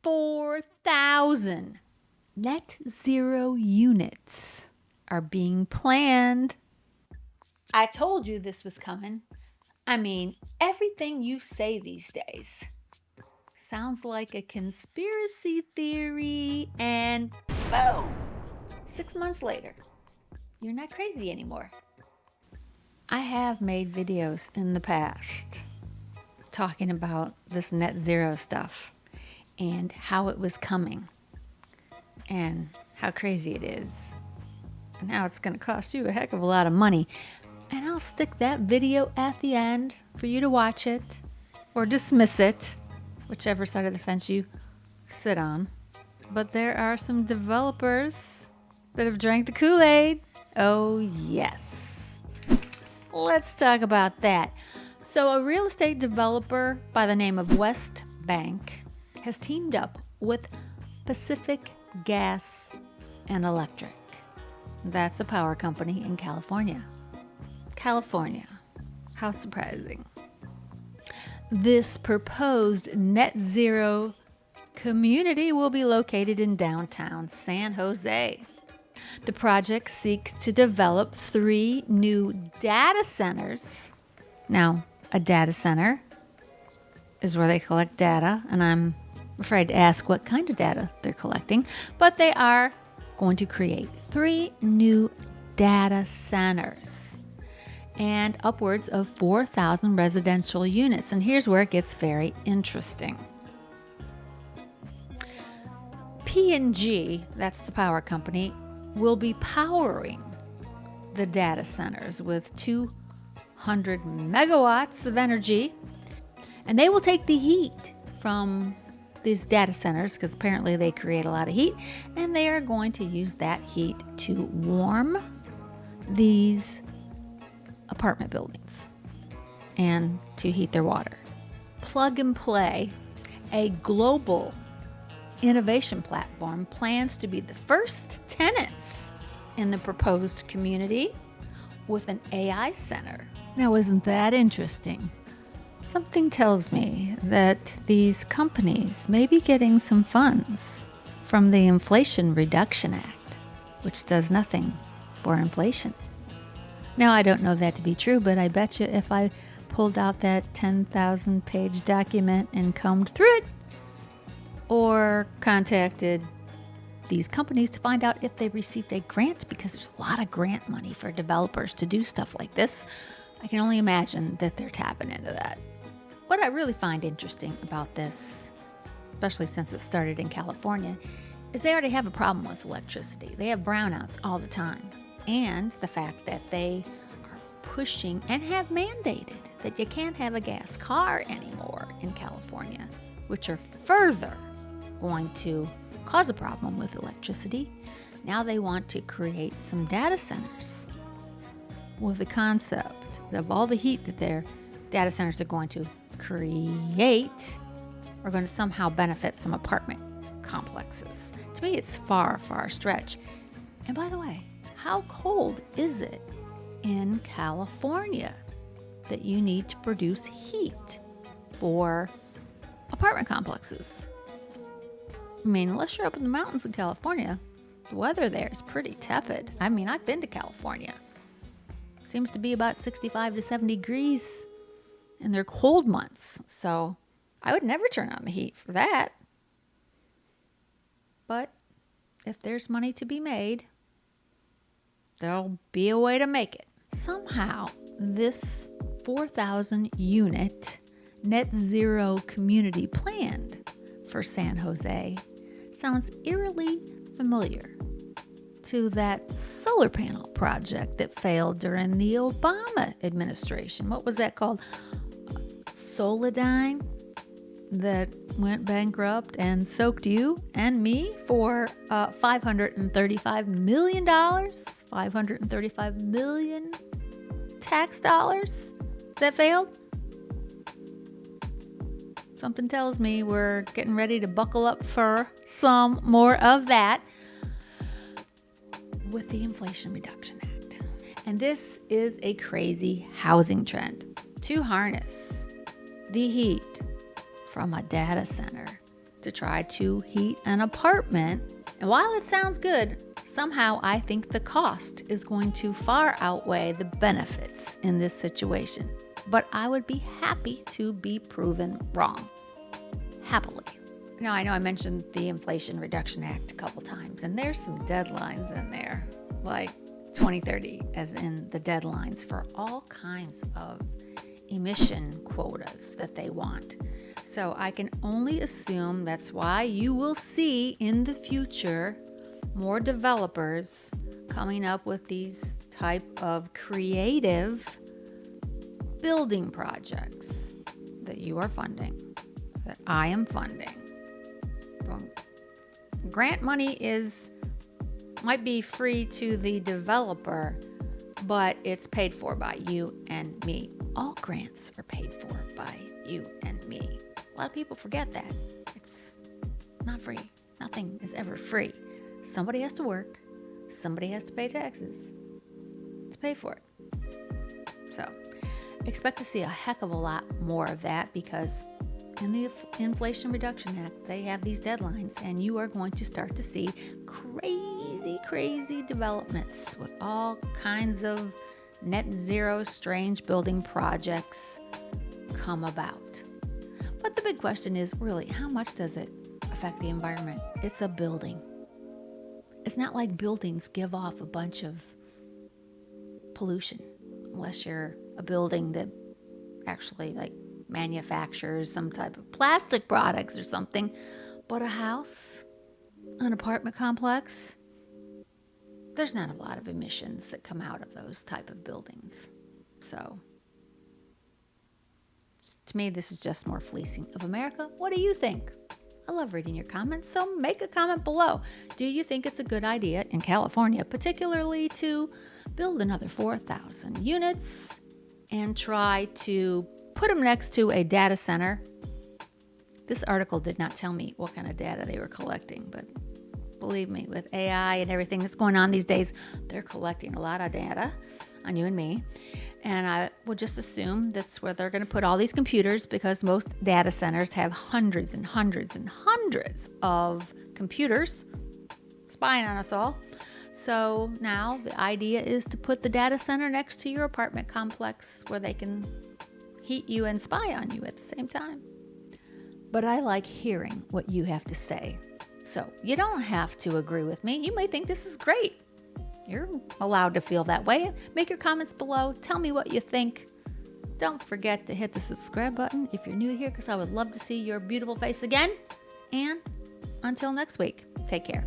4,000 net zero units are being planned. I told you this was coming. I mean, everything you say these days sounds like a conspiracy theory, and boom! 6 months later, you're not crazy anymore. I have made videos in the past talking about this net zero stuff and how it was coming and how crazy it is and how it's going to cost you a heck of a lot of money. And I'll stick that video at the end for you to watch it or dismiss it, whichever side of the fence you sit on. But there are some developers that have drank the Kool-Aid. Oh, yes. Let's talk about that. So a real estate developer by the name of West Bank has teamed up with Pacific Gas and Electric. That's a power company in California. California. How surprising. This proposed net zero community will be located in downtown San Jose. The project seeks to develop 3 new data centers. Now, a data center is where they collect data, and I'm afraid to ask what kind of data they're collecting, but they are going to create 3 new data centers and upwards of 4,000 residential units. And here's where it gets very interesting. P&G, that's the power company, will be powering the data centers with 200 megawatts of energy, and they will take the heat from these data centers because apparently they create a lot of heat, and they are going to use that heat to warm these apartment buildings and to heat their water. Plug and Play, a global innovation platform, plans to be the first tenants in the proposed community with an AI center. Now, isn't that interesting? Something tells me that these companies may be getting some funds from the Inflation Reduction Act, which does nothing for inflation. Now, I don't know that to be true, but I bet you if I pulled out that 10,000 page document and combed through it, or contacted these companies to find out if they received a grant, because there's a lot of grant money for developers to do stuff like this, I can only imagine that they're tapping into that. What I really find interesting about this, especially since it started in California, is they already have a problem with electricity. They have brownouts all the time. And the fact that they are pushing and have mandated that you can't have a gas car anymore in California, which are further going to cause a problem with electricity. Now they want to create some data centers with the concept of all the heat that their data centers are going to create are going to somehow benefit some apartment complexes. To me, it's far, far stretch. And by the way, how cold is it in California that you need to produce heat for apartment complexes? I mean, unless you're up in the mountains in California, the weather there is pretty tepid. I mean, I've been to California. Seems to be about 65 to 70 degrees in their cold months. So I would never turn on the heat for that. But if there's money to be made, there'll be a way to make it. Somehow, this 4,000 unit net zero community planned for San Jose sounds eerily familiar to that solar panel project that failed during the Obama administration. What was that called? Soladine, that went bankrupt and soaked you and me for $535 million. $535 million tax dollars that failed. Something tells me we're getting ready to buckle up for some more of that with the Inflation Reduction Act. And this is a crazy housing trend to harness the heat from a data center to try to heat an apartment. And while it sounds good, somehow I think the cost is going to far outweigh the benefits in this situation. But I would be happy to be proven wrong. Happily. Now, I know I mentioned the Inflation Reduction Act a couple times, and there's some deadlines in there, like 2030, as in the deadlines for all kinds of emission quotas that they want. So I can only assume that's why you will see in the future more developers coming up with these type of creative building projects that you are funding, that I am funding. Well, grant money might be free to the developer, but it's paid for by you and me. All grants are paid for by you and me. A lot of people forget that. It's not free. Nothing is ever free. Somebody has to work. Somebody has to pay taxes to pay for it. So expect to see a heck of a lot more of that, because in the Inflation Reduction Act, they have these deadlines, and you are going to start to see crazy developments with all kinds of net zero strange building projects come about. But the big question is really, how much does it affect the environment? It's a building. It's not like buildings give off a bunch of pollution, unless you're a building that actually like manufactures some type of plastic products or something. But a house, an apartment complex, there's not a lot of emissions that come out of those type of buildings. So to me, this is just more fleecing of America. What do you think? I love reading your comments, so make a comment below. Do you think it's a good idea in California, particularly to build another 4,000 units and try to put them next to a data center? This article did not tell me what kind of data they were collecting, but believe me, with AI and everything that's going on these days, they're collecting a lot of data on you and me. And I would just assume that's where they're going to put all these computers, because most data centers have hundreds and hundreds and hundreds of computers spying on us all. So now the idea is to put the data center next to your apartment complex where they can heat you and spy on you at the same time. But I like hearing what you have to say. So you don't have to agree with me. You may think this is great. You're allowed to feel that way. Make your comments below. Tell me what you think. Don't forget to hit the subscribe button if you're new here, because I would love to see your beautiful face again. And until next week, take care.